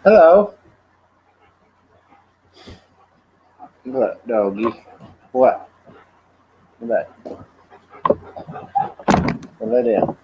Hello. What, doggy? What? What? Let in.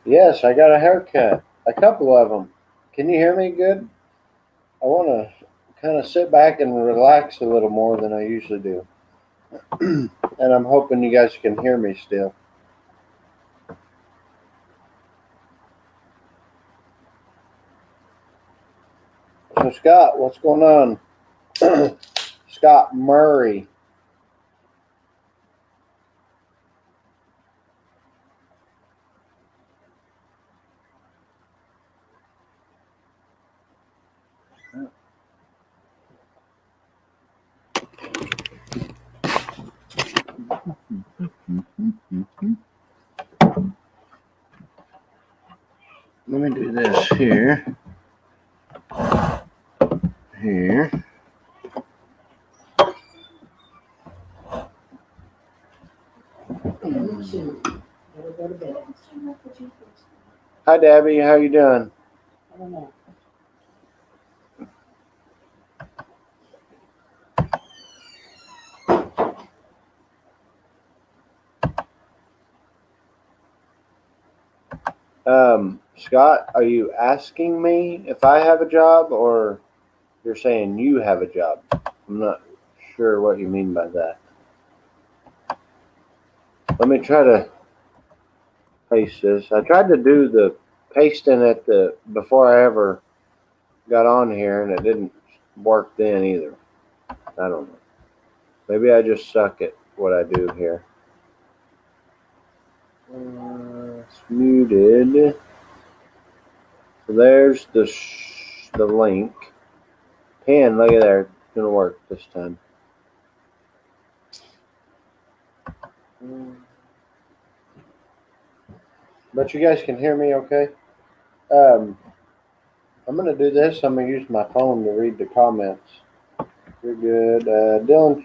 Yes, I got a haircut. A couple of them. Can you hear me good? I want to kind of sit back and relax a little more than I usually do. And I'm hoping you guys can hear me still. So, Scott, what's going on? Scott Murray. Let me do this here. Here. Hi, Debbie. How you doing? Scott, are you asking me if I have a job, or you're saying you have a job? I'm not sure what you mean by that. Let me try to paste this. I tried to do the pasting at the before I ever got on here, and it didn't work then either. I don't know. Maybe I just suck at what I do here. It's muted. So there's the link. Pen, look at there. It's gonna work this time. But you guys can hear me okay? I'm gonna do this. I'm gonna use my phone to read the comments. You're good. Dylan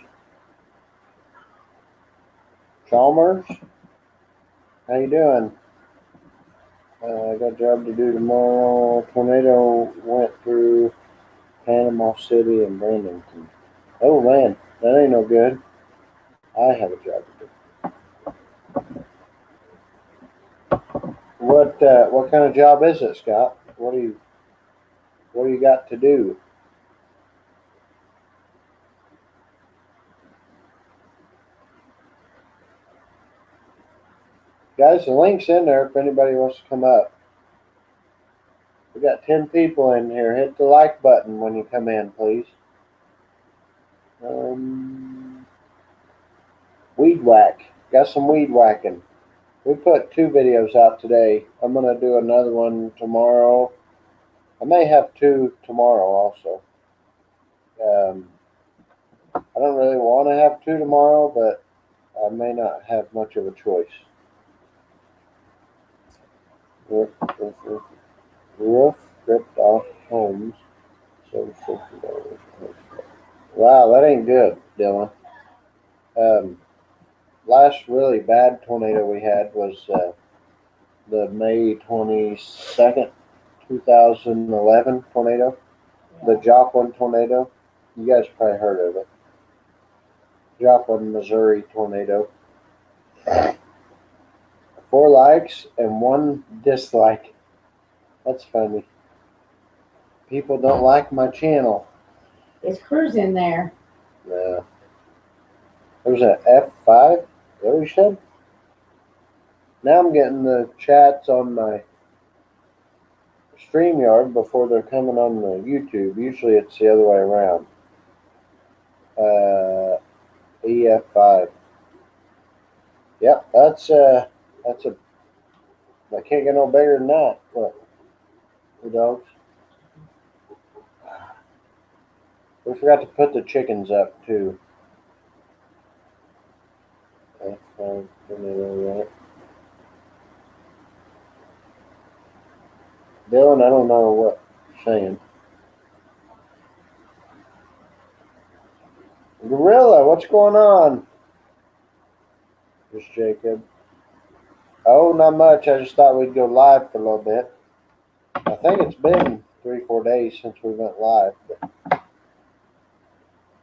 Chalmers, how you doing? I got a job to do tomorrow. Tornado went through Panama City and Bradenton. Oh man, that ain't no good. I have a job to do. What kind of job is it, Scott? What do you got to do? Guys, the link's in there if anybody wants to come up. We got 10 people in here. Hit the like button when you come in, please. Weed whack. Got some weed whacking. We put 2 videos out today. I'm going to do another one tomorrow. I may have 2 tomorrow also. I don't really want to have 2 tomorrow, but I may not have much of a choice. Roof ripped off homes. So $60. Wow, that ain't good, Dylan. Last really bad tornado we had was the May 22nd, 2011 tornado, the Joplin tornado. You guys probably heard of it. Joplin, Missouri tornado. 4 likes and 1 dislike. That's funny. People don't like my channel. Is Cruz in there? Yeah. There's an F5. Is that what you said? Now I'm getting the chats on my StreamYard before they're coming on the YouTube. Usually it's the other way around. EF5. Yep, that's a. I can't get no bigger than that. Look, the dogs. We forgot to put the chickens up too. F5, right. Dylan, I don't know what you're saying. Gorilla, what's going on? Just Jacob. Oh, not much. I just thought we'd go live for a little bit. I think it's been 3-4 days since we went live. But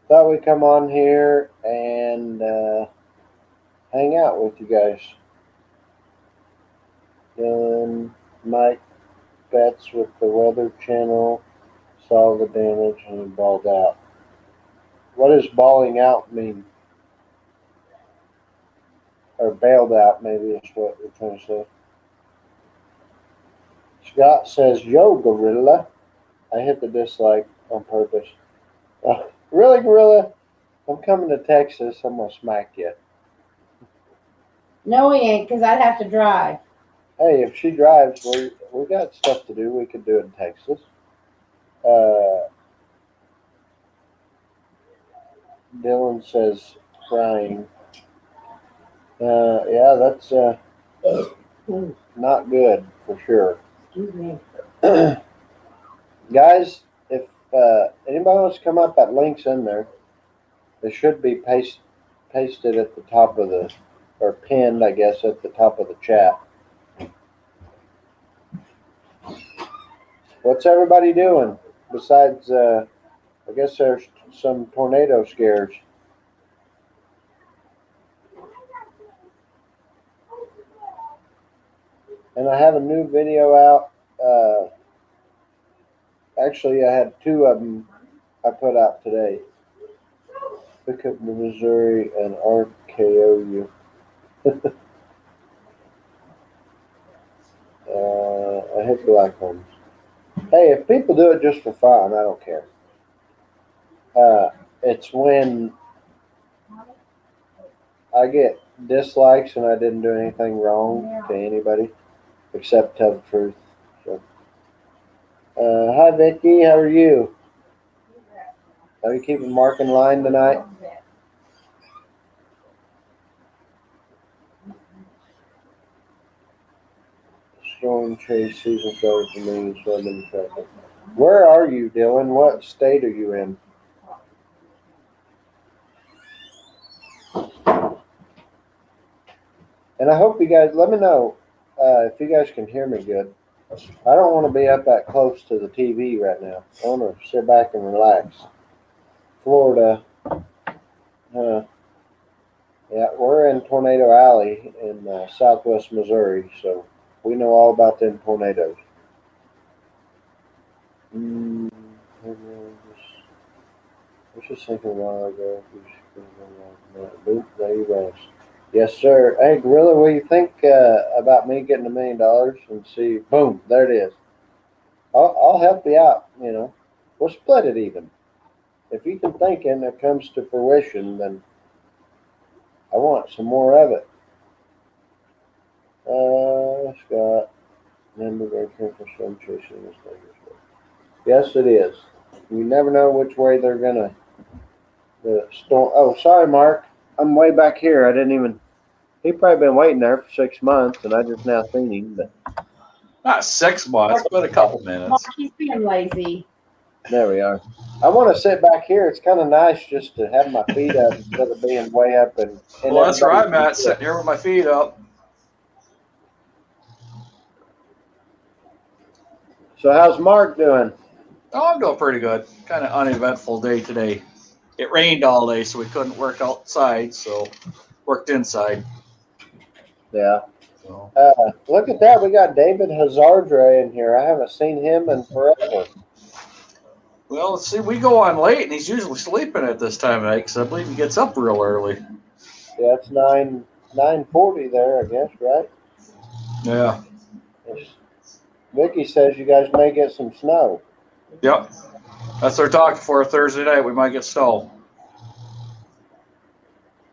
thought we'd come on here and hang out with you guys. Dylan, Mike Betts with the Weather Channel saw the damage and he balled out. What does balling out mean? Or bailed out, maybe is what you're trying to say. Scott says, "Yo, Gorilla." I hit the dislike on purpose. Really, Gorilla? I'm coming to Texas. I'm going to smack you. No, he ain't, because I'd have to drive. Hey, if she drives, we got stuff to do. We could do it in Texas. Dylan says, crying. Yeah, that's not good for sure. Excuse me. Guys, if anybody wants to come up, that link's in there. It should be pasted at the top of the, or pinned, I guess, at the top of the chat. What's everybody doing? Besides, I guess there's some tornado scares. And I have a new video out. Actually, I had 2 of them I put out today. Pick up the Missouri and RKO you. I hit Black Homes. Hey, if people do it just for fun, I don't care. It's when I get dislikes and I didn't do anything wrong to anybody except tell the truth. So, hi Vicky, how are you? Are you keeping Mark in line tonight? Storm chase season started for me, so I've been tracking. Where are you, Dylan? What state are you in? And I hope you guys, let me know if you guys can hear me good. I don't want to be up that close to the TV right now. I want to sit back and relax. Florida. Yeah, we're in Tornado Alley in southwest Missouri, so we know all about them tornadoes. I was just thinking a while ago. Boop, there you go. Yes, sir. Hey, Gorilla, what do you think about me getting $1 million and see? Boom, there it is. I'll help you out. You know, we'll split it even. If you can think and it comes to fruition, then I want some more of it. Scott, remember very careful storm chasing this thing. Yes, it is. You never know which way they're gonna. The storm. Oh, sorry, Mark. I'm way back here. I didn't even. He probably been waiting there for 6 months, and I just now seen him. But not 6 months, but a couple minutes. Mark, he's being lazy. There we are. I want to sit back here. It's kind of nice just to have my feet up instead of being way up. And well, that's where I'm at, sitting here with my feet up. So how's Mark doing? Oh, I'm doing pretty good. Kind of uneventful day today. It rained all day, so we couldn't work outside, so worked inside. Yeah. So, Look at that. We got David Hazardra in here. I haven't seen him in forever. well, let's see. We go on late, and he's usually sleeping at this time of night because I believe he gets up real early. Yeah, it's 9:40 there, I guess, right? Yeah. Vicky says you guys may get some snow. Yep. That's what they're talking for Thursday night. We might get snow.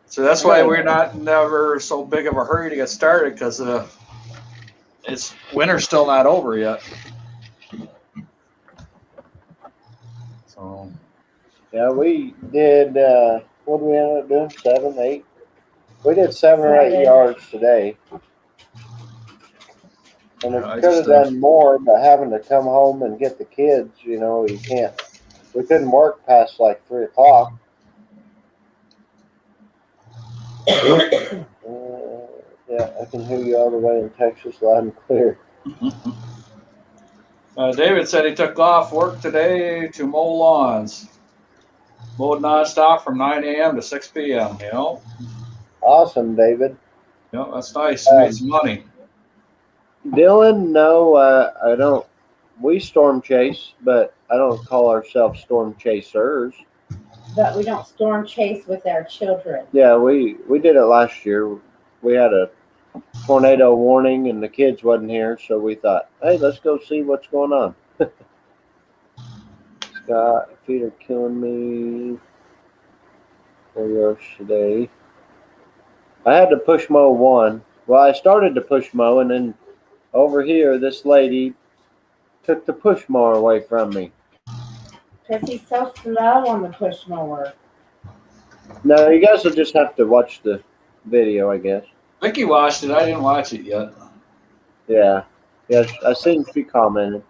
So that's why we're never so big of a hurry to get started because it's winter's still not over yet. So Yeah, we did. What did we end up doing? 7, 8. We did 7 or 8 7. yards today, and I we could just have done more, but having to come home and get the kids, you can't. We couldn't work past like 3 o'clock. Yeah, I can hear you all the way in Texas, loud and clear. David said he took off work today to mow lawns. Mowed nonstop from 9 a.m. to 6 p.m., Awesome, David. That's nice. He made some money. Dylan, no, I don't. We storm chase, but I don't call ourselves storm chasers. But we don't storm chase with our children. Yeah, we did it last year. We had a tornado warning, and the kids wasn't here, so we thought, hey, let's go see what's going on. Scott, feet are killing me. 4 yards today. I had to push mow one. Well, I started to push mow, and then over here, this lady took the push mower away from me. Because he's so slow on the push mower. No, you guys will just have to watch the video, I guess. Vicky watched it. I didn't watch it yet. Yeah. Yes, I seen she commented.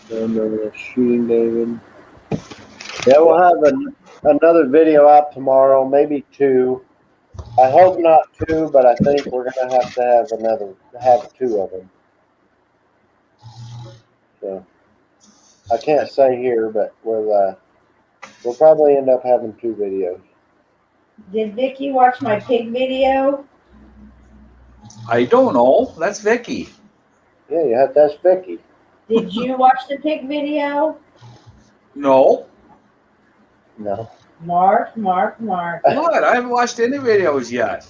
Shooting David. Yeah, we'll have another video out tomorrow, maybe 2. I hope not 2, but I think we're gonna have to have 2 of them. So I can't say here, but we'll probably end up having 2 videos. Did Vicky watch my pig video? I don't know. That's Vicky. Yeah, that's Vicky. Did you watch the pig video? No. No. Mark. What? I haven't watched any videos yet.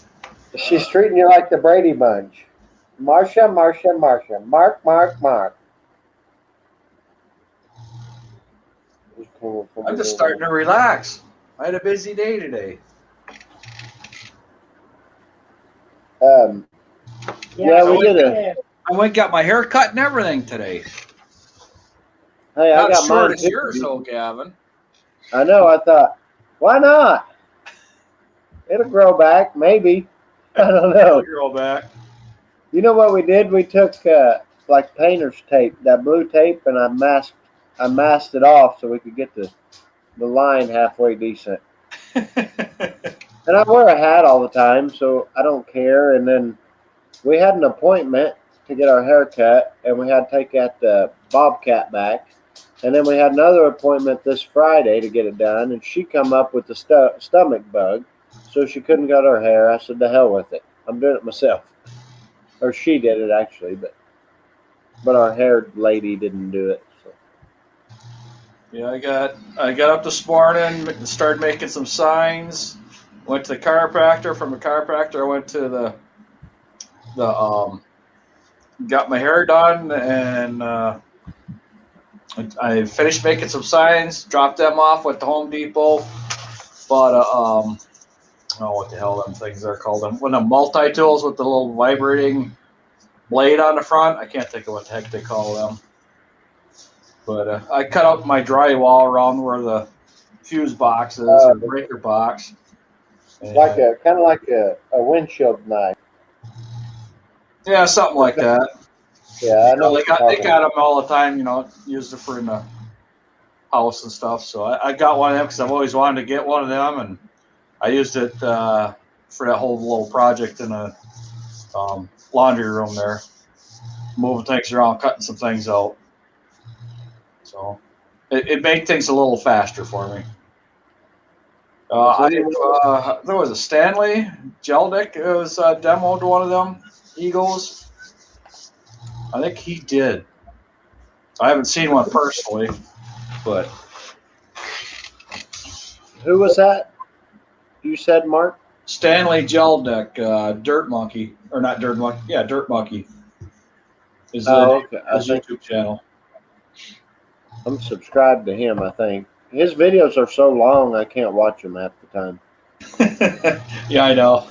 She's treating you like the Brady Bunch. Marcia. Mark. I'm just starting to relax. I had a busy day today. Yeah, we did it. I went and got my hair cut and everything today. Hey, I Not got short mine as yours, though, Gavin. I know. I thought, why not? It'll grow back, maybe. I don't know. It'll grow back. You know what we did? We took like painter's tape, that blue tape, and I masked it off so we could get the line halfway decent. And I wear a hat all the time, so I don't care. And then we had an appointment to get our hair cut, and we had to take that bobcat back. And then we had another appointment this Friday to get it done, and she come up with the stomach bug, so she couldn't cut her hair. I said, "To hell with it. I'm doing it myself." Or she did it actually, but our hair lady didn't do it. So. Yeah, I got up this morning, started making some signs. Went to the chiropractor. From the chiropractor, I went to the got my hair done, and I finished making some signs. Dropped them off. Went to Home Depot. Bought a I don't know what the hell them things are called. One of the multi-tools with the little vibrating blade on the front. I can't think of what the heck they call them. But I cut up my drywall around where the fuse box is, or breaker box. Like kind of like a windshield knife. Yeah, something like that. Yeah, I know. They got them all the time. Used it for in the house and stuff. So I got one of them because I've always wanted to get one of them, and I used it for that whole little project in a laundry room there, moving things around, cutting some things out. So it made things a little faster for me. There was a Stanley Jeldick. It was demoed one of them Eagles. I think he did. I haven't seen one personally, but Who was that? You said, Mark? Stanley Jeldick, Dirt Monkey, or not Dirt Monkey? Yeah, Dirt Monkey. Is Okay. his YouTube channel. I'm subscribed to him, I think. His videos are so long, I can't watch them half the time. Yeah, I know.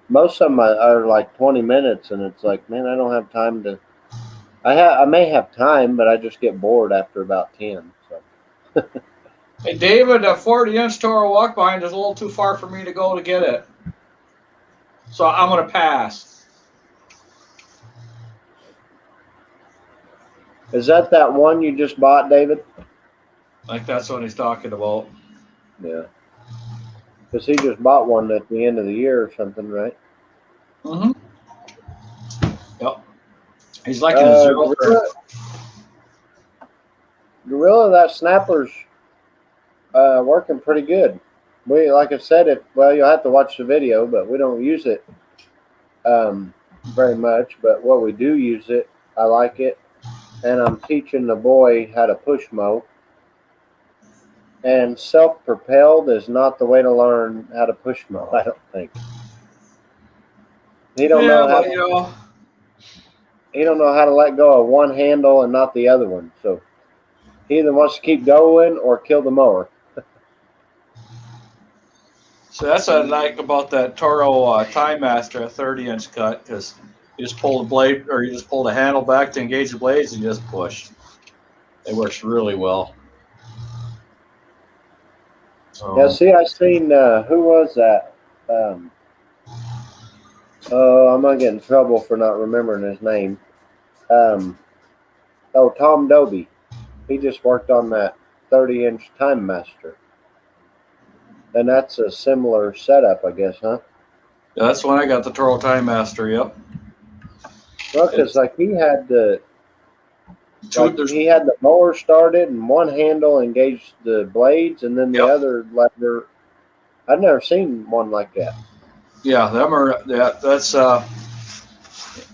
Most of them are like 20 minutes, and it's like, man, I don't have time to. I may have time, but I just get bored after about 10. So. Hey, David, a 40-inch Toro walk behind is a little too far for me to go to get it. So I'm going to pass. Is that one you just bought, David? I think that's what he's talking about. Yeah. Because he just bought one at the end of the year or something, right? Mm-hmm. Yep. He's like in a zero. Gorilla, that snapper's working pretty good. We, like I said, you'll have to watch the video, but we don't use it very much. But what we do use it, I like it. And I'm teaching the boy how to push mow. And self-propelled is not the way to learn how to push mow, I don't think. He don't know how to let go of one handle and not the other one. So he either wants to keep going or kill the mower. So that's what I like about that Toro Time Master, a 30-inch cut, because you just pull the blade, or you just pull the handle back to engage the blades and you just push. It works really well. Yeah, see, I seen, who was that? I'm going to get in trouble for not remembering his name. Tom Doby. He just worked on that 30-inch Time Master. And that's a similar setup, I guess, huh? Yeah, that's when I got the Toro Time Master, yep. Well, because he had the mower started and one handle engaged the blades, and then the other lever. I've never seen one like that. Yeah, that's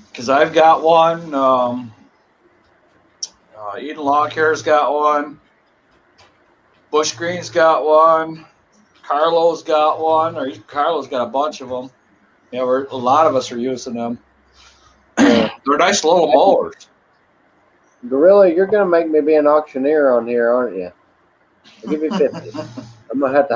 because I've got one. Eden Lawn Care's got one. Bush Green's got one. Carlo's got one, or Carlo's got a bunch of them. Yeah, a lot of us are using them. They're nice little mowers. Gorilla, you're going to make me be an auctioneer on here, aren't you? I'll give you 50. I'm going to have to.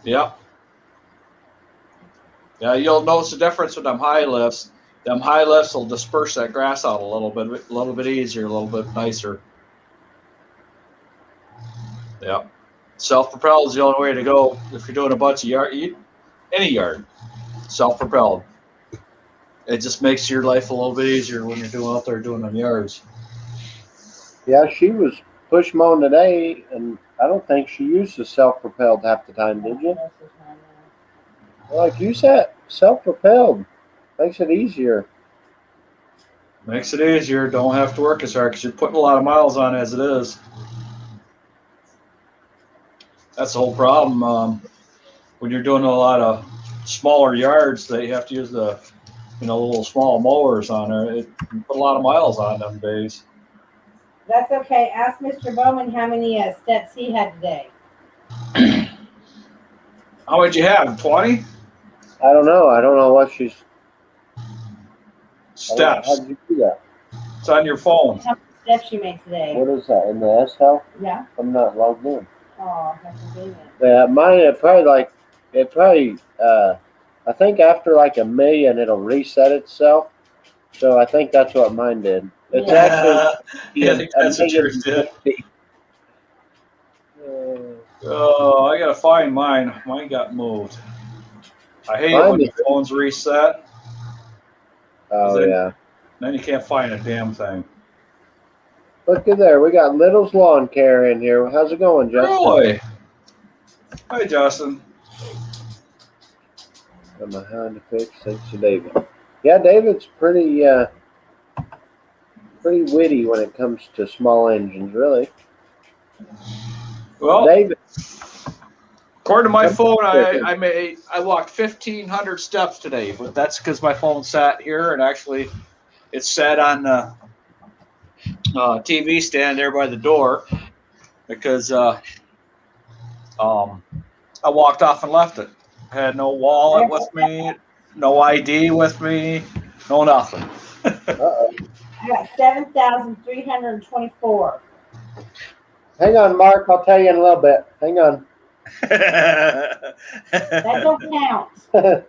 Yep. Yeah, you'll notice the difference with them high lifts. Them high lifts will disperse that grass out a little bit easier, a little bit nicer. Yep. Self-propelled is the only way to go if you're doing a bunch of any yard. Self-propelled. It just makes your life a little bit easier when you're out there doing them yards. Yeah, she was push mowing today, and I don't think she used the self-propelled half the time, did you? Like you said, self-propelled makes it easier. Makes it easier. Don't have to work as hard because you're putting a lot of miles on as it is. That's the whole problem. When you're doing a lot of smaller yards, that you have to use the, little small mowers on there. It put a lot of miles on them days. That's okay. Ask Mr. Bowman how many steps he had today. How many you have? 20? I don't know. I don't know what she's. Steps. How did you do that? It's on your phone. How many steps you made today? What is that? In the S Health? Yeah. I'm not logged in. Oh, that's amazing. Yeah, mine I think after like 1 million it'll reset itself. So I think that's what mine did. It's actually I think that's what yours did. Oh, I gotta find mine. Mine got moved. I hate it when your phone's reset. Oh yeah. Then you can't find a damn thing. Look at there. We got Little's Lawn Care in here. How's it going, Justin? Really? Hi, Justin. I'm behind the fix. Thanks to David. Yeah, David's pretty witty when it comes to small engines, really. Well, David, according to my come phone, back here. I walked 1,500 steps today, but that's because my phone sat here and actually it sat on the TV stand there by the door because I walked off and left it. I had no wallet with me, no ID with me, no nothing. Uh-oh. I got 7,324. Hang on, Mark. I'll tell you in a little bit. Hang on. That don't count. I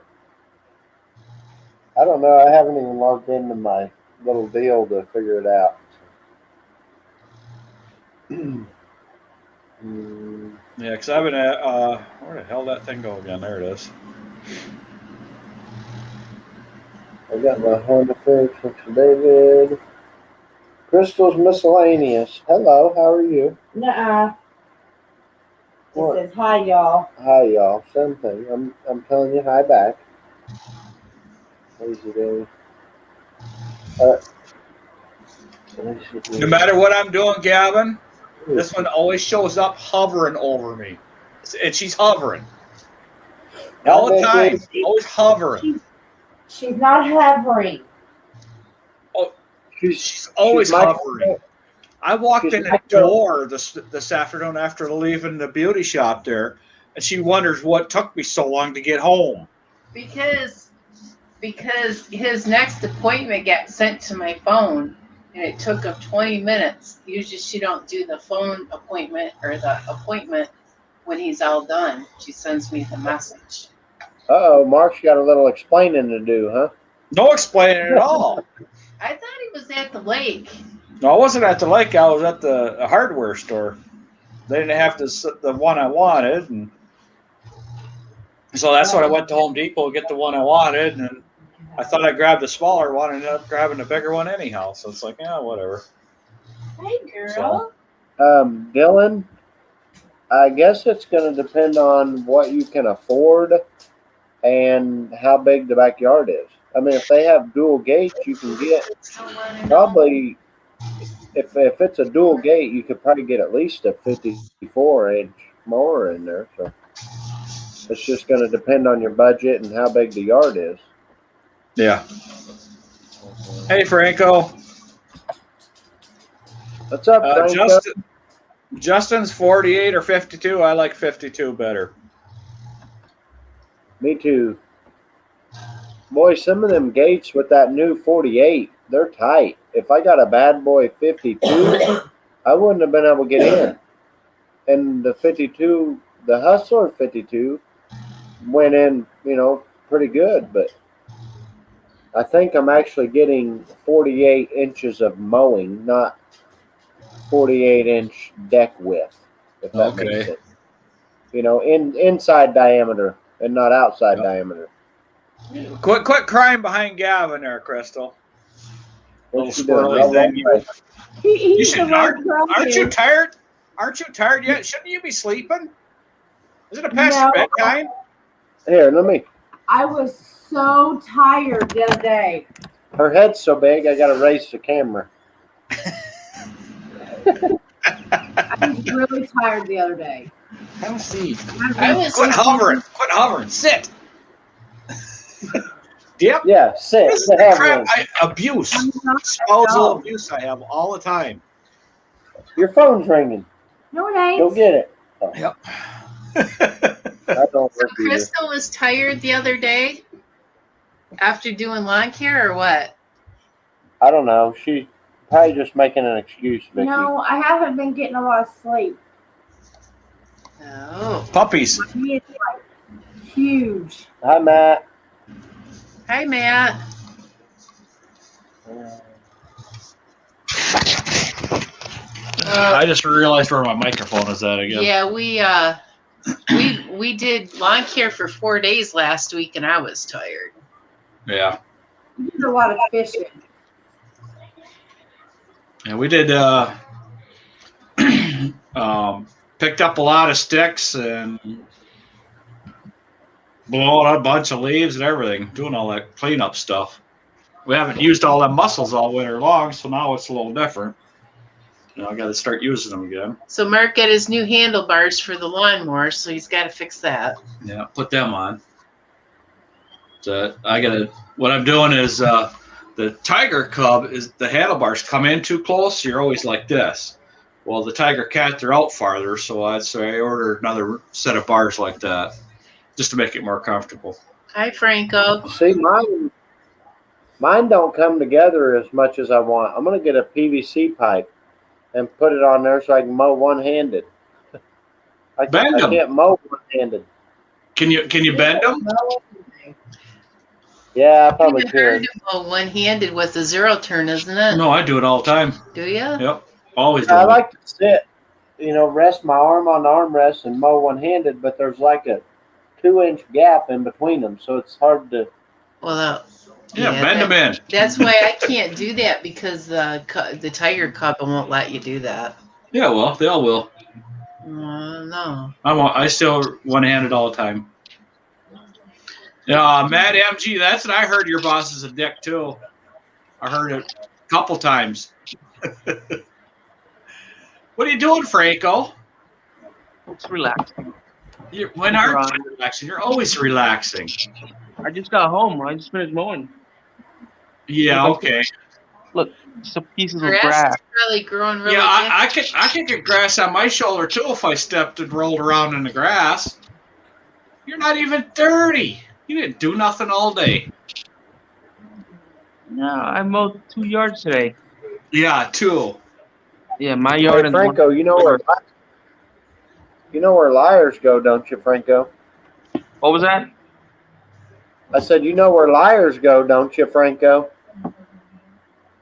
don't know. I haven't even logged into my little deal to figure it out. Yeah, because I've been at, where the hell did that thing go again? There it is. I got my Honda Fit for David. Crystal's Miscellaneous. Hello, how are you? Nuh-uh. What? It says, hi, y'all. Hi, y'all. Same thing. I'm telling you hi back. Lazy day. No matter what I'm doing, Gavin, this one always shows up hovering over me. And she's hovering. All the time. Always hovering. She's not hovering. Oh, she's always hovering. I walked in the door this afternoon after leaving the beauty shop there, and she wonders what took me so long to get home. Because his next appointment got sent to my phone, and it took him 20 minutes. Usually she don't do the phone appointment or the appointment when he's all done. She sends me the message. Uh-oh, Mark's got a little explaining to do, huh? No explaining at all. I thought he was at the lake. No, I wasn't at the lake. I was at the hardware store. They didn't have the one I wanted, and so that's what I went to Home Depot to get the one I wanted, and I thought I grabbed the smaller one and ended up grabbing the bigger one anyhow. So it's like, yeah, whatever. Hey, girl. Dylan, I guess it's going to depend on what you can afford and how big the backyard is. I mean, if they have dual gates, you can get probably, if it's a dual gate, you could probably get at least a 54-inch mower in there. So it's just going to depend on your budget and how big the yard is. Yeah. Hey, Franco. What's up, Franco? Justin's 48 or 52. I like 52 better. Me too. Boy, some of them gates with that new 48, they're tight. If I got a bad boy 52, I wouldn't have been able to get in. And the 52, the Hustler 52, went in, pretty good. But I think I'm actually getting 48 inches of mowing, not 48-inch deck width, if that makes sense. Inside diameter and not outside diameter. Quit crying behind Gavin there, Crystal. What's she squirrely doing? thing. Aren't you tired? Aren't you tired yet? Shouldn't you be sleeping? Isn't it past your bedtime? Here, let me. I was so tired the other day. Her head's so big, I got to raise the camera. I was really tired the other day. Have a seat. Quit hovering. Quit hovering. Sit. Yep. Yeah, sit. This is the crap. Abuse. Spousal abuse I have all the time. Your phone's ringing. No, it ain't. Go get it. Oh. Yep. I don't So Crystal was tired the other day after doing lawn care or what? I don't know. She's probably just making an excuse, Vicky. No, I haven't been getting a lot of sleep. Oh. Puppies. It's like huge. Hi, Matt. Hi, Matt. I just realized where my microphone is at again. Yeah, we did lawn care for 4 days last week, and I was tired. Yeah. We did a lot of fishing. And we did picked up a lot of sticks and blowing a bunch of leaves and everything, doing all that cleanup stuff. we haven't used all them muscles all winter long, so now it's a little different. I got to start using them again. So Mark got his new handlebars for the lawnmower, so he's got to fix that. Yeah, put them on. So what I'm doing is the Tiger Cub is the handlebars come in too close. You're always like this. Well, the Tiger Cat, they're out farther, so I ordered another set of bars like that just to make it more comfortable. Hi, Franco. See, mine don't come together as much as I want. I'm gonna get a PVC pipe and put it on there so I can mow one-handed. I can't mow one-handed. Can you bend them? Yeah, I probably It's hard could. to mow one-handed with a zero turn, isn't it? No, I do it all the time. Do you? Yep, always do I it. like to sit, rest my arm on the armrest and mow one-handed, but there's like a 2-inch gap in between them, so it's hard to. Well, Bend them in. That's why I can't do that, because the Tiger Cub won't let you do that. Yeah, well, they all will. No. I still one-handed all the time. Yeah, Matt MG, that's what I heard. Your boss is a dick too. I heard it a couple times. What are you doing, Franco? It's relaxing. When aren't you relaxing? You're always relaxing. I just got home. I just finished mowing. Yeah, okay. Look, some pieces of Grass grass. is really growing really Yeah, big. I could get grass on my shoulder too if I stepped and rolled around in the grass. You're not even 30. You didn't do nothing all day. No, I mowed 2 yards today. Yeah, 2. Yeah, my yard Hey, and Franco, you know where liars go, don't you, Franco? What was that? I said, you know where liars go, don't you, Franco?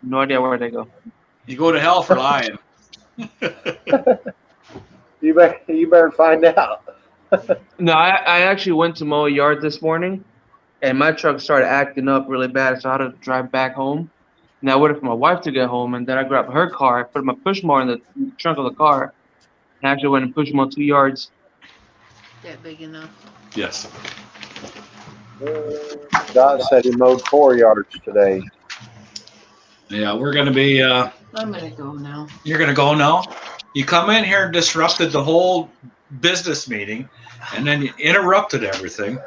No idea where they go. You go to hell for lying. You better find out. No, I actually went to mow a yard this morning, and my truck started acting up really bad, so I had to drive back home. And I waited for my wife to get home, and then I grabbed her car, I put my push mower in the trunk of the car, and I actually went and pushed mow 2 yards. That big enough. Yes. Dot said he mowed 4 yards today. Yeah, we're going to be... I'm gonna go now. You're going to go now? You come in here and disrupted the whole business meeting, and then you interrupted everything.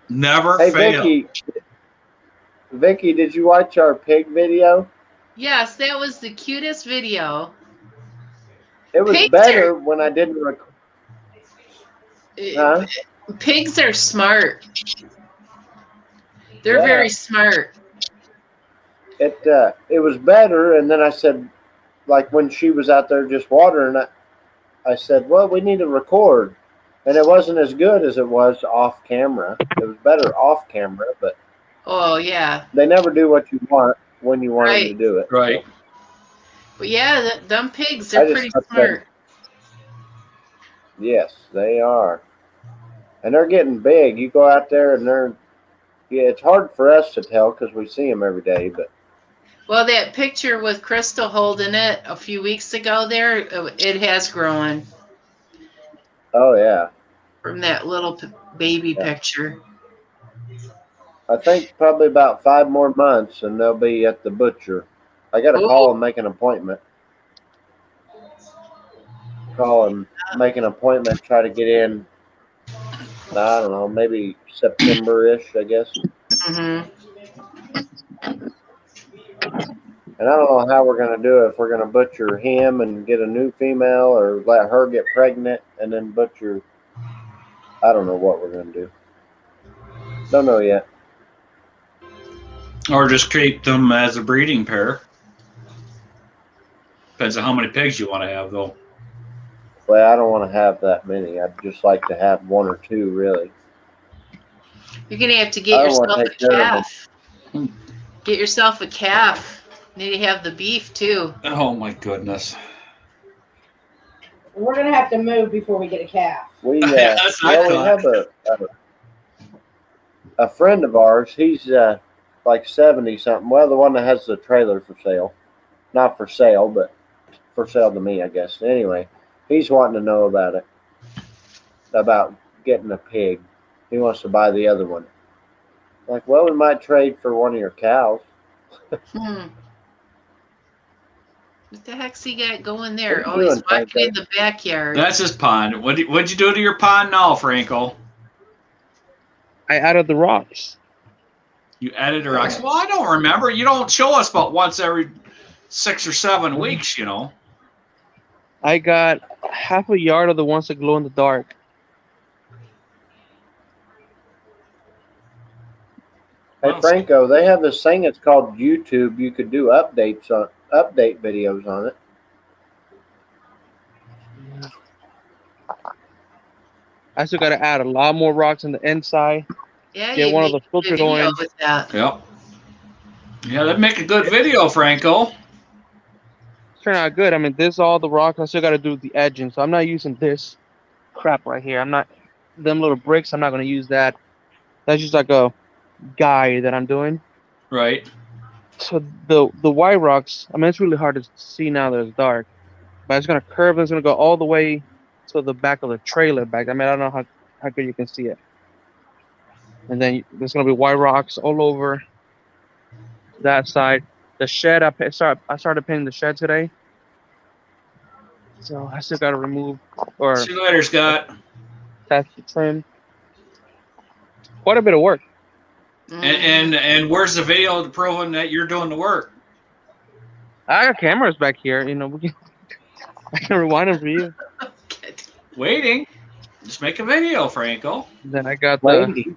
Never Hey, fail. Vicky, did you watch our pig video? Yes, that was the cutest video. It was Pigs better when I didn't record. Huh? Pigs are smart. They're Yeah. very smart. It was better, and then I said, like when she was out there just watering, I said, well, we need to record. And it wasn't as good as it was off camera. It was better off camera, but Oh yeah, they never do what you want when you want them Right. to do it. Right. but yeah, them pigs I are just pretty thought that- smart. Yes, they are. And they're getting big. You go out there and it's hard for us to tell because we see them every day, but Well, that picture with Crystal holding it a few weeks ago there, it has grown oh yeah. from that little baby Yeah. picture. I think probably about 5 more months and they'll be at the butcher. I got to call and make an appointment. Call and make an appointment, try to get in, I don't know, maybe September-ish, I guess. hmm And I don't know how we're going to do it. If we're going to butcher him and get a new female or let her get pregnant and then butcher. I don't know what we're going to do. Don't know yet. Or just keep them as a breeding pair. Depends on how many pigs you want to have, though. Well, I don't want to have that many. I'd just like to have 1 or 2, really. You're gonna have to I get don't wanna yourself a take care of calf. Get yourself a calf. Need to have the beef too. Oh, my goodness. We're gonna have to move before we get a calf. We, That's what I we thought. have a friend of ours. He's like 70-something. Well, the one that has the trailer for sale. Not for sale, but for sale to me, I guess. Anyway, he's wanting to know about it. About getting a pig. He wants to buy the other one. Like, well, we might trade for one of your cows. What the heck's he got going there? What are Oh, you he's doing, walking Franco? in the backyard. That's his pond. What'd you do to your pond now, Franco? I added the rocks. You added the rocks. Well, I don't remember. You don't show us about once every 6 or 7 weeks, you know. I got half a yard of the ones that glow in the dark. Hey, Well, Franco, they have this thing. It's called YouTube. You could do update videos on it. I still got to add a lot more rocks on the inside. Yeah, Get you one of make the filter a video going. with that. Yep. Yeah, that'd make a good video, Franco. It's turning out good. I mean, this all the rocks. I still got to do the edging, so I'm not using this crap right here. I'm not them little bricks. I'm not going to use that. That's just like a guide that I'm doing. Right. So the white rocks. I mean, it's really hard to see now that it's dark. But it's going to curve and it's going to go all the way to the back of the trailer back. I mean, I don't know how good you can see it. And then there's going to be white rocks all over that side. The shed, I started painting the shed today. So I still got to remove or See you later, Scott. attach the trim. Quite a bit of work. And where's the video proving that you're doing the work? I got cameras back here. You know, I can rewind them for you. Waiting. Just make a video, Franco. Then I got Lady.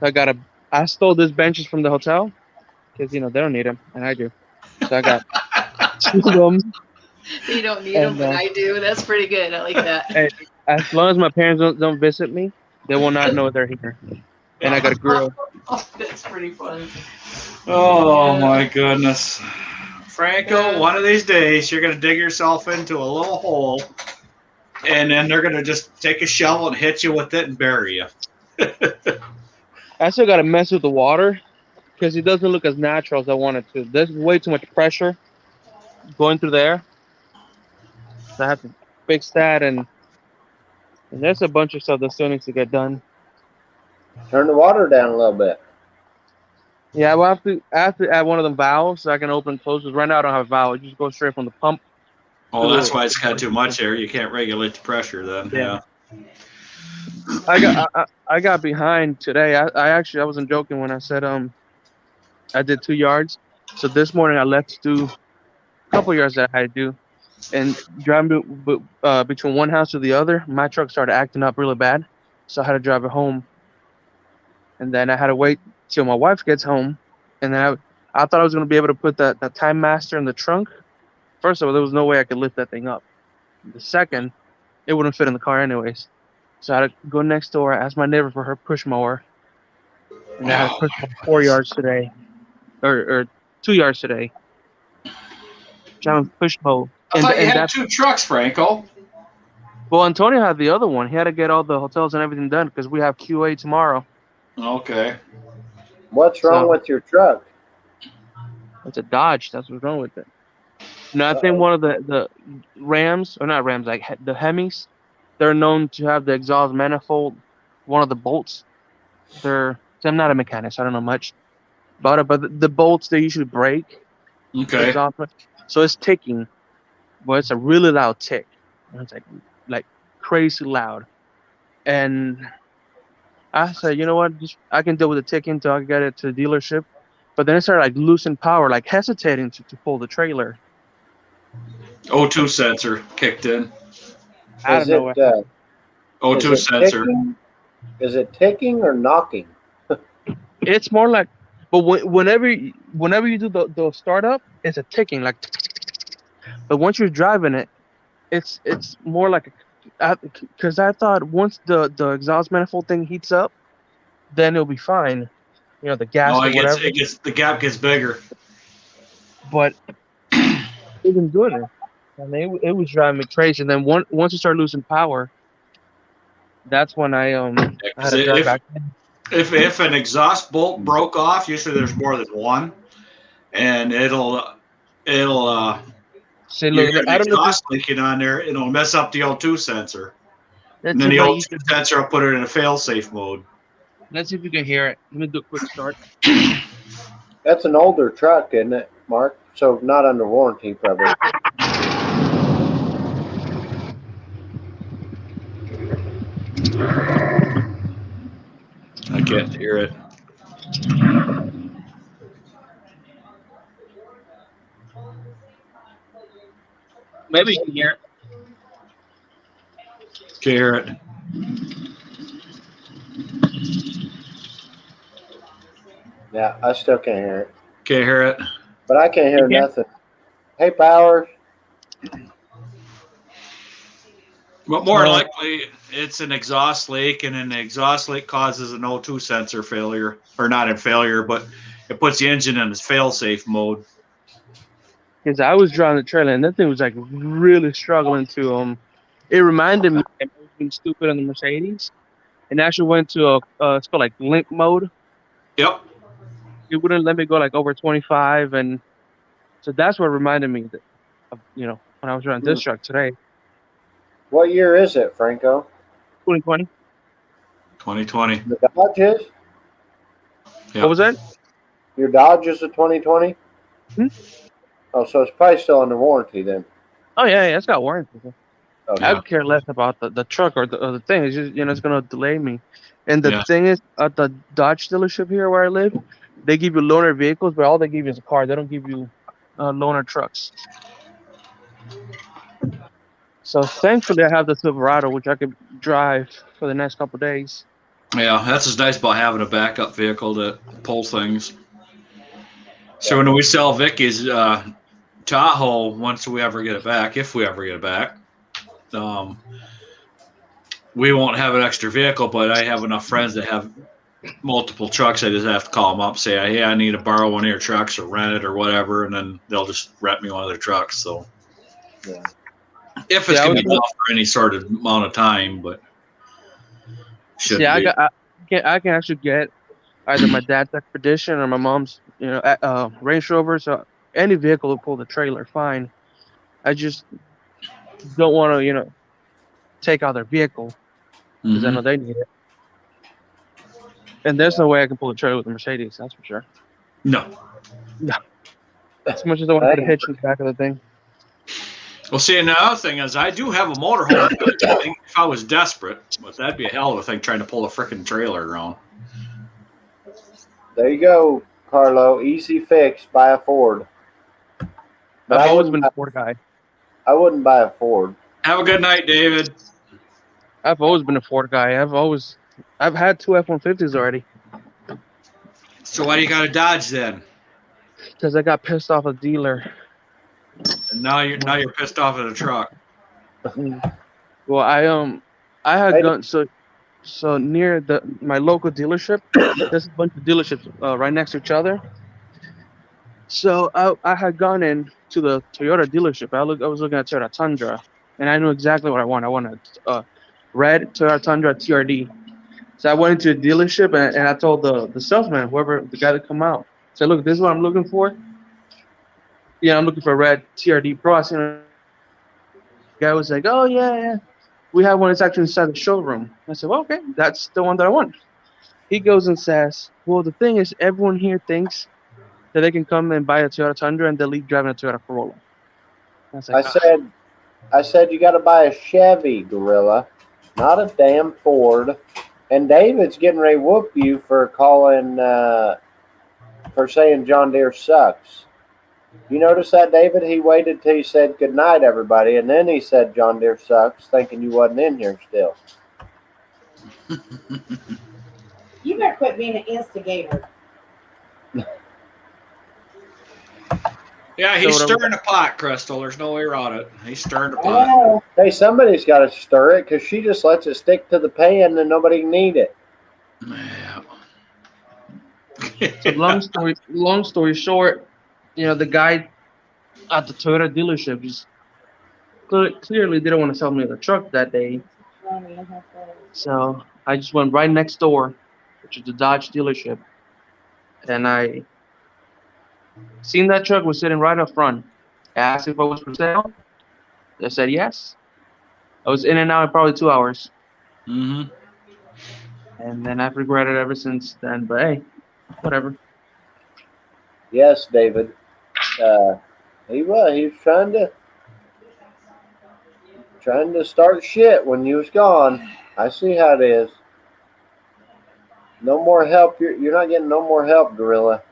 I stole these benches from the hotel because you know they don't need them and I do. So I got 2 of them. You don't need them, but I do. That's pretty good. I like that. As long as my parents don't visit me, they will not know they're here. And I got a grill. Oh, that's pretty funny. Oh my goodness. Franco, one of these days you're gonna dig yourself into a little hole and then they're gonna just take a shovel and hit you with it and bury you. I still got to mess with the water because it doesn't look as natural as I want it to. There's way too much pressure going through there. So I have to fix that, and there's a bunch of stuff that still needs to get done. Turn the water down a little bit. Yeah, I have to add one of them valves so I can open and close. Because right now I don't have a valve. It just goes straight from the pump. Oh, that's why it's got too much air. You can't regulate the pressure then. Yeah. I got behind today. I wasn't joking when I said I did 2 yards. So this morning I left to do a couple yards that I had to do, and driving between one house to the other, my truck started acting up really bad. So I had to drive it home, and then I had to wait till my wife gets home, and then I thought I was gonna be able to put that Time Master in the trunk. First of all, there was no way I could lift that thing up. The second, it wouldn't fit in the car anyways. So I had to go next door, ask my neighbor for her push mower, and I had to push 4 yards today, or 2 yards today. Trying to push mow. I thought you had 2 trucks, Franco. Well, Antonio had the other one. He had to get all the hotels and everything done because we have QA tomorrow. Okay. What's wrong with your truck? It's a Dodge. That's what's wrong with it. No, I think one of the Rams, or not Rams, like the Hemis, they're known to have the exhaust manifold, one of the bolts. I'm not a mechanic, so I don't know much about it, but the bolts, they usually break. Okay. So it's ticking, but it's a really loud tick. And it's like crazy loud. And I said, you know what, I can deal with the ticking until I can get it to the dealership. But then it started like losing power, like hesitating to pull the trailer. O2 sensor kicked in. I don't know. O2 sensor. Is it ticking or knocking? It's more like, but whenever you do the startup, it's a ticking like. But once you're driving it, it's more like because I thought once the exhaust manifold thing heats up, then it'll be fine. You know, the gas or whatever. The gap gets bigger. But it wasn't doing it. I mean, it was driving me crazy. And then once you start losing power, that's when I had to drive back. If an exhaust bolt broke off, usually there's more than one, and it'll See, look, I don't know exhaust leaking on there. It'll mess up the O2 sensor, and then the O2 sensor will put it in a fail-safe mode. Let's see if you can hear it. Let me do a quick start. That's an older truck, isn't it, Mark? So not under warranty, probably. I can't hear it. Maybe you can hear it. Can't hear it. Yeah, I still can't hear it. Can't hear it. But I can't hear You can? nothing. Hey, Powers. But more No. likely, it's an exhaust leak, and an exhaust leak causes an O2 sensor failure, or not in failure, but it puts the engine in its fail-safe mode. Because I was driving the trailer and that thing was like really struggling to It reminded me of being stupid on the Mercedes, and actually went to it's called like limp mode. Yep. It wouldn't let me go like over 25, and so that's what reminded me of when I was driving this truck today. What year is it, Franco? 2020. 2020. The Dodge is? Yep. What was that? Your Dodge is a 2020? Hmm? Oh, so it's probably still under warranty then. Oh yeah, it's got warranty. Okay. I could care less about the truck or the thing. It's just it's gonna delay me. And the Yeah. thing is, at the Dodge dealership here where I live, they give you loaner vehicles, but all they give you is a car. They don't give you loaner trucks. So thankfully, I have the Silverado, which I could drive for the next couple of days. Yeah, that's what's nice about having a backup vehicle that pulls things. So when we sell Vicky's Tahoe, once we ever get it back, if we ever get it back, we won't have an extra vehicle, but I have enough friends that have multiple trucks. I just have to call them up, say, hey, I need to borrow one of your trucks or rent it or whatever, and then they'll just rent me one of their trucks. So Yeah. if it's Yeah, I going to was- be off for any sort of amount of time, but should Yeah, be. I can actually get either my dad's Expedition or my mom's, Range Rover. So any vehicle will pull the trailer, fine. I just don't want to, take out their vehicle because I Mhm. know they need it. And there's no way I can pull the trailer with a Mercedes, that's for sure. No. As much as I want to put a hitch in the back of the thing. Well, see, and the other thing is, I do have a motorhome thing if I was desperate, but that'd be a hell of a thing trying to pull a freaking trailer around. There you go, Carlo. Easy fix. Buy a Ford. But I've I always wouldn't been a Ford guy. I wouldn't buy a Ford. Have a good night, David. I've always been a Ford guy. I've had two F-150s already So why do you got to Dodge then? because I got pissed off a dealer. And now you're pissed off at a truck. Well, I had gone so near my local dealership. There's a bunch of dealerships right next to each other. So I had gone in to the Toyota dealership. I was looking at Toyota Tundra, and I knew exactly what I wanted. I wanted a red Toyota Tundra TRD. So I went into a dealership and I told the salesman, whoever the guy that come out, said, "Look, this is what I'm looking for. Yeah, I'm looking for a red TRD Pro." The guy was like, "Oh yeah, we have one that's actually inside the showroom." I said, "Well, okay, that's the one that I want." He goes and says, "Well, the thing is, everyone here thinks that they can come and buy a Toyota Tundra and they leave driving a Toyota Corolla." I was like, I said you got to buy a Chevy, Gorilla, not a damn Ford. And David's getting ready to whoop you for calling for saying John Deere sucks. You notice that, David? He waited till he said good night, everybody, and then he said John Deere sucks, thinking you wasn't in here still. You better quit being an instigator. Yeah, he's So stirring the pot, Crystal. There's no way around it. He's stirring the pot. Oh, Hey, somebody's got to stir it because she just lets it stick to the pan and nobody can eat it. Yeah. so long story short, the guy at the Toyota dealership just clearly didn't want to sell me the truck that day. So I just went right next door, which is the Dodge dealership, and I seen that truck was sitting right up front. I asked if I was for sale. They said yes. I was in and out in probably 2 hours. Mm-hmm. And then I've regretted it ever since then. But hey, whatever. Yes, David. He was. He was trying to start shit when you was gone. I see how it is. No more help. You're not getting no more help, Gorilla.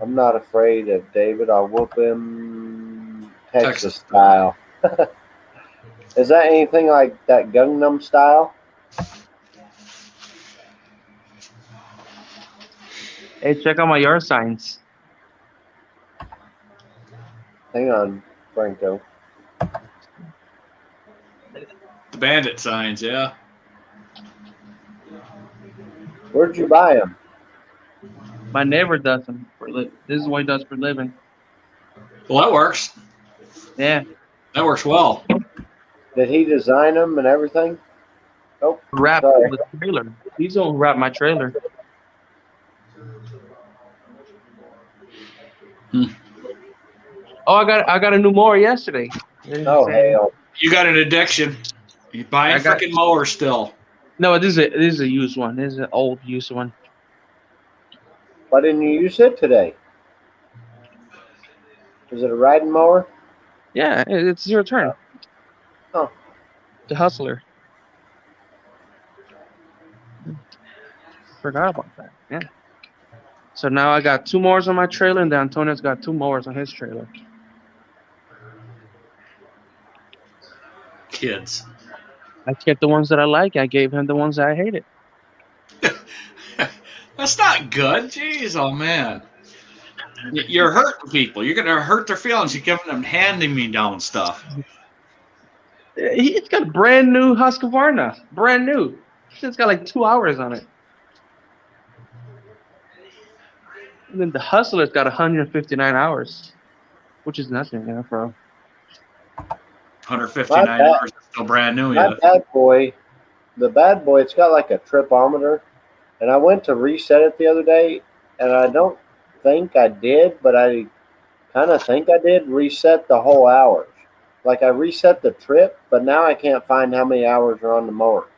I'm not afraid of David. I'll whoop him Texas style. Is that anything like that Gangnam style? Hey, check out my yard signs. Hang on, Franco. The bandit signs, yeah. Where'd you buy them? My neighbor does them. This is what he does for a living. Well, that works. Yeah. That works well. Did he design them and everything? Oh, Wrap sorry. the trailer. He's gonna wrap my trailer. Oh, I got a new mower yesterday. Oh, hell. You got an addiction. You buying freaking mower still. No, this is a used one. This is an old used one. Why didn't you use it today? Is it a riding mower? Yeah, it's your turn. Oh. The Hustler. Forgot about that. Yeah. So now I got 2 mowers on my trailer, and then Antonio's got 2 mowers on his trailer. Kids. I kept the ones that I like. I gave him the ones that I hated. That's not good. Jeez, oh man. You're hurting people. You're gonna hurt their feelings. You're giving them hand-me-down stuff. He's got a brand new Husqvarna. Brand new. It's got like 2 hours on it. And then the Hustler's got 159 hours, which is nothing, for 159 hours, still brand new yet. Bad boy, the bad boy, it's got like a tripometer, and I went to reset it the other day, and I don't think I did, but I kind of think I did reset the whole hours. Like I reset the trip, but now I can't find how many hours are on the mower.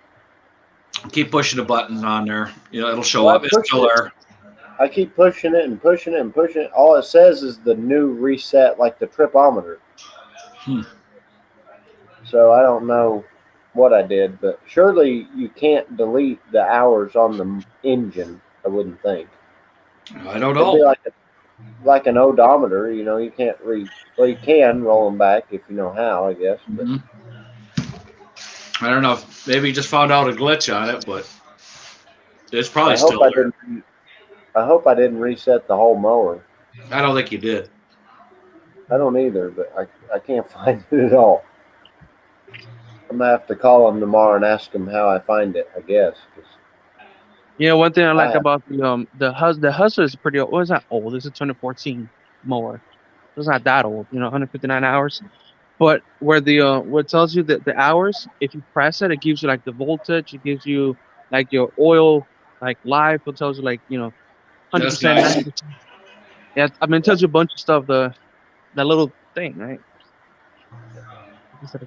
Keep pushing the buttons on there. It'll show up. It's still there. I keep pushing it and pushing it and pushing it. All it says is the new reset, like the tripometer. So I don't know what I did, but surely you can't delete the hours on the engine, I wouldn't think. I don't It'd be know. like an odometer, you can't well, you can roll them back if you know how, I guess. But I don't know. If maybe you just found out a glitch on it, but it's probably still there. I hope I didn't reset the whole mower. I don't think you did. I don't either, but I can't find it at all. I'm gonna have to call him tomorrow and ask him how I find it, I guess. One thing I like about the Hustler is pretty old. Well, it's not old. It's a 2014 mower. It's not that old, 159 hours. But where what tells you that the hours, if you press it, it gives you like the voltage. It gives you like your oil, like life. It tells you like 100%. That's nice. 90%. Yeah, it tells you a bunch of stuff. That little thing, right?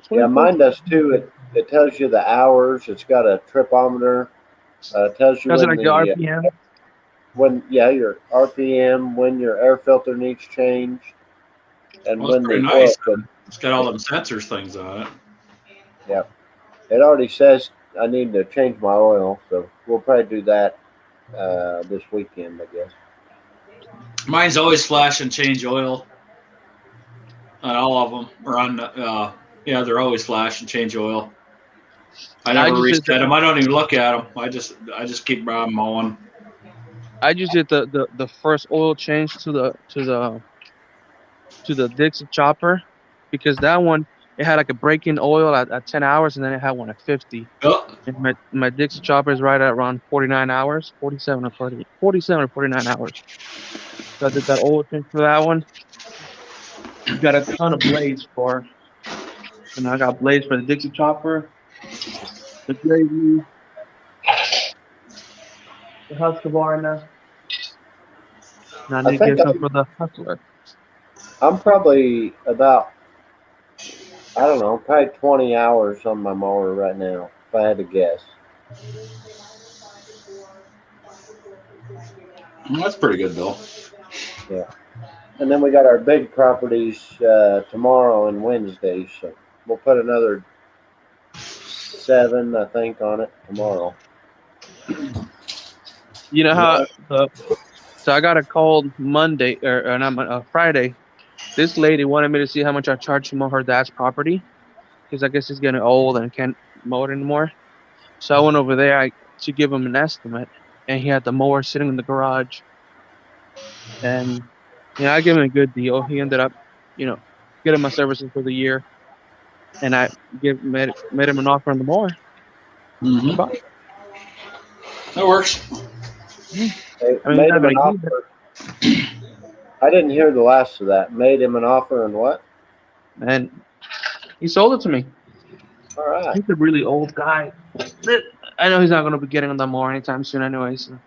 Yeah, mine does too. It tells you the hours. It's got a tripometer. It tells you when your RPM. Your RPM, when your air filter needs changed, and when the nice. oil. It's got all them sensors things on it. Yeah, it already says I need to change my oil, so we'll probably do that this weekend, I guess. Mine's always flash and change oil on all of them, or on they're always flash and change oil. I never reset them. I don't even look at them. I just keep mowing. I just did the first oil change to the Dixie chopper, because that one, it had like a break-in oil at 10 hours, and then it had one at 50. Oh. And my Dixie chopper is right at around 49 hours, 47 or 49 hours. So I did that oil change for that one. Got a ton of blades for, and I got blades for the Dixie chopper, the Gravy, the Husqvarna. Now I need to get some for the Hustler. I'm probably about, I don't know, probably 20 hours on my mower right now, if I had to guess. Well, that's pretty good, though. And then we got our big properties tomorrow and Wednesday, so we'll put another 7, I think, on it tomorrow. You know how? So I got a call Monday or not Friday. This lady wanted me to see how much I charge to mow her dad's property, because I guess he's getting old and can't mow it anymore. So I went over there to give him an estimate, and he had the mower sitting in the garage. And I gave him a good deal. He ended up, getting my services for the year, and I made him an offer on the mower. Mm-hmm. That works. They I mean, made not him an gonna use offer. I didn't hear the last of that. Made him an offer and what? And he sold it to me. All right. He's a really old guy. I know he's not going to be getting on the mower anytime soon, anyway. So.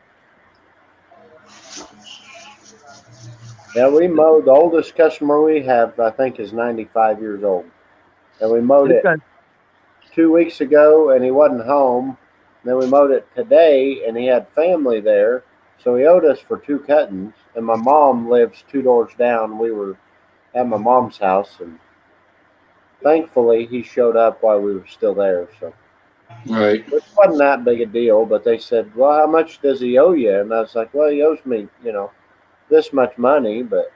Yeah, we mowed. The oldest customer we have, I think, is 95 years old, and we mowed This it guy, 2 weeks ago, and he wasn't home. Then we mowed it today, and he had family there, so he owed us for 2 cuttings. And my mom lives 2 doors down. We were at my mom's house, and thankfully he showed up while we were still there. So Right. it wasn't that big a deal. But they said, "Well, how much does he owe you?" And I was like, "Well, he owes me, this much money, but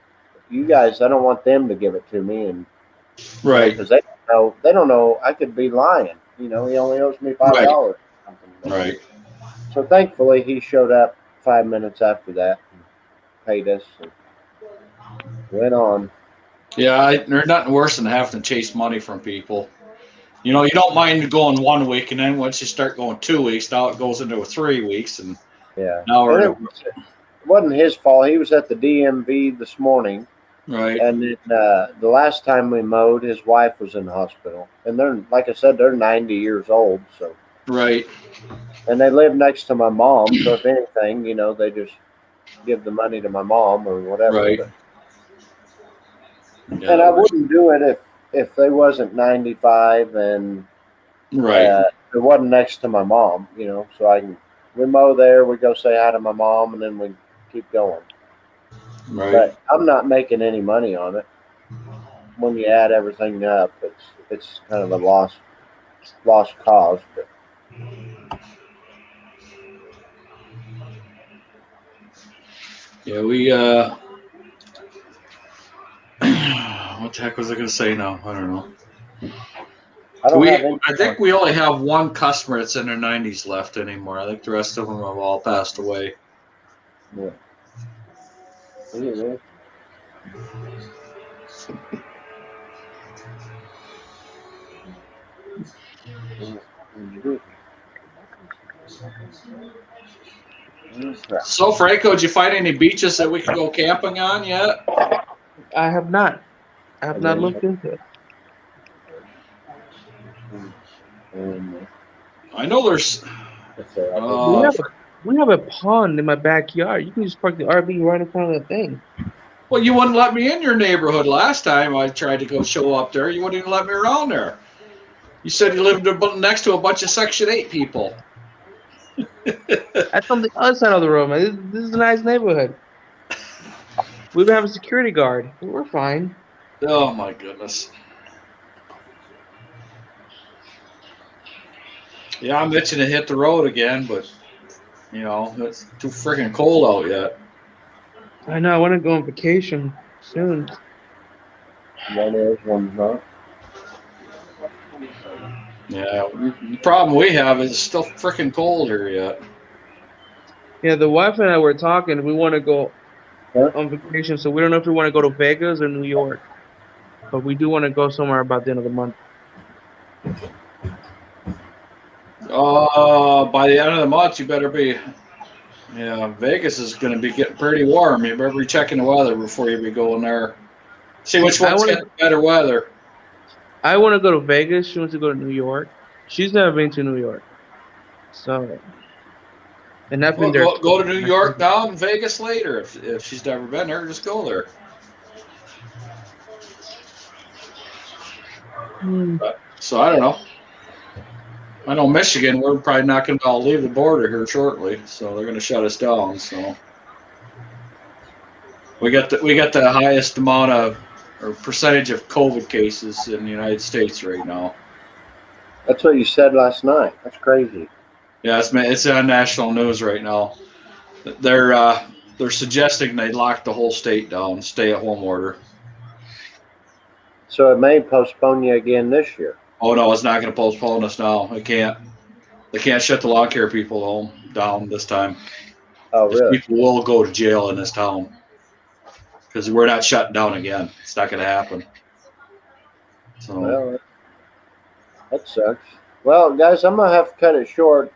you guys, I don't want them to give it to me, and Right. because they don't know. I could be lying. He only owes me $5. Right. So thankfully, he showed up 5 minutes after that and paid us and went on. Yeah, there's nothing worse than having to chase money from people. You don't mind going 1 week, and then once you start going 2 weeks, now it goes into 3 weeks, and Yeah, now and it wasn't his fault. He was at the DMV this morning, right. and then the last time we mowed, his wife was in the hospital, and they're, like I said, they're 90 years old, so. Right. And they live next to my mom, so if anything, they just give the money to my mom or whatever. Right. But, Yeah, and I wouldn't do it if they wasn't 95 and right. it wasn't next to my mom, so we mow there, we go say hi to my mom, and then we keep going. Right. But I'm not making any money on it. When you add everything up, it's kind of a lost cause. But Yeah, we what the heck was I going to say now? I don't know. I think we only have one customer that's in their 90s left anymore. I think the rest of them have all passed away. Yeah. Yeah. So, Franco, did you find any beaches that we can go camping on yet? I have not. I have not looked into it. I know there's. We have a pond in my backyard. You can just park the RV right in front of the thing. Well, you wouldn't let me in your neighborhood last time I tried to go show up there. You wouldn't even let me around there. You said you lived next to a bunch of Section 8 people. That's on the other side of the road, man. This is a nice neighborhood. We even have a security guard. We're fine. Oh, my goodness. Yeah, I'm itching to hit the road again, but, it's too freaking cold out yet. I know. I want to go on vacation soon. One is, one's not. Yeah, the problem we have is it's still freaking cold here yet. Yeah, the wife and I were talking. We want to go on vacation, so we don't know if we want to go to Vegas or New York. But we do want to go somewhere about the end of the month. By the end of the month, you better be. Yeah, Vegas is going to be getting pretty warm. You better be checking the weather before you be going there. See which one's getting better weather. I want to go to Vegas. She wants to go to New York. She's never been to New York. So, and I've been there. Go to New York now and Vegas later. If she's never been there, just go there. So I don't know. I know Michigan, we're probably not going to all leave the border here shortly, so they're going to shut us down. So We got the highest amount of or percentage of COVID cases in the United States right now. That's what you said last night. That's crazy. Yeah, it's on national news right now. They're suggesting they lock the whole state down, stay-at-home order. So it may postpone you again this year. Oh no, it's not going to postpone us now. It can't. They can't shut the lawn care people down this time. Oh, really? People will go to jail in this town because we're not shutting down again. It's not going to happen. So Well, that sucks. Well, guys, I'm gonna have to cut it short.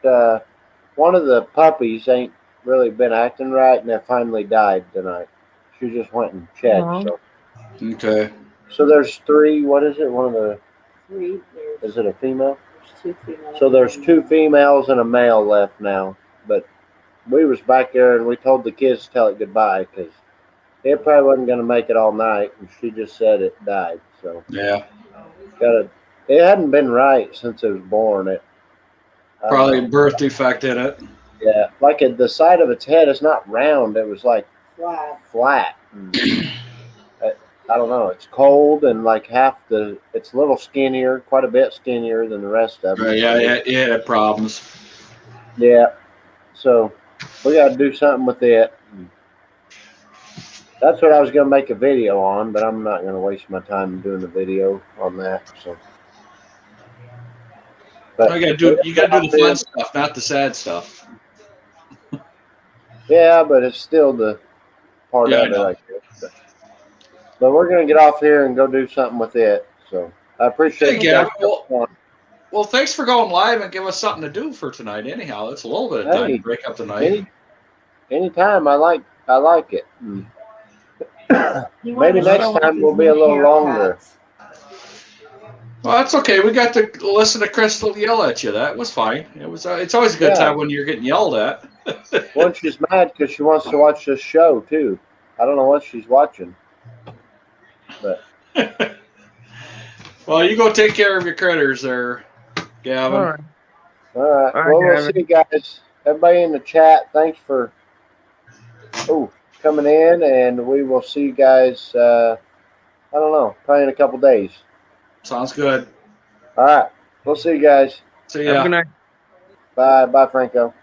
One of the puppies ain't really been acting right, and it finally died tonight. She just went and checked. Aw. okay. So there's 3. What is it? One of the Three, is it a female? there's 2 females. So there's 2 females and a male left now. But we was back there and we told the kids to tell it goodbye because it probably wasn't gonna make it all night, and she just said it died. So Yeah. it hadn't been right since it was born. It Probably a birth defect in it. yeah, like the side of its head is not round. It was like Flat. flat. I don't know. It's cold and like it's a little skinnier, quite a bit skinnier than the rest of it. Right, yeah, it had problems. Yeah. So we got to do something with it. That's what I was going to make a video on, but I'm not going to waste my time doing a video on that. So. But You gotta do the fun stuff, not the sad stuff. Yeah, but it's still the part Yeah, I of it, know. I guess. But we're going to get off here and go do something with it. So I appreciate Hey, you guys. Gavin, well, thanks for going live and give us something to do for tonight. Anyhow, it's a little bit of time Hey, to break up the night. Anytime. I like it. You Maybe wanna next show time us will his be a new little longer. haircuts. Well, that's okay. We got to listen to Crystal yell at you. That was fine. It was. It's always a good Yeah. time when you're getting yelled at. Well, she's mad because she wants to watch this show too. I don't know what she's watching. But Well, you go take care of your critters there, Gavin. All right. all right. All right, Well, we'll Gavin. see you guys. Everybody in the chat, thanks for coming in, and we will see you guys. I don't know, probably in a couple days. Sounds good. All right. We'll see you guys. See Have a ya. good night. Bye, Franco.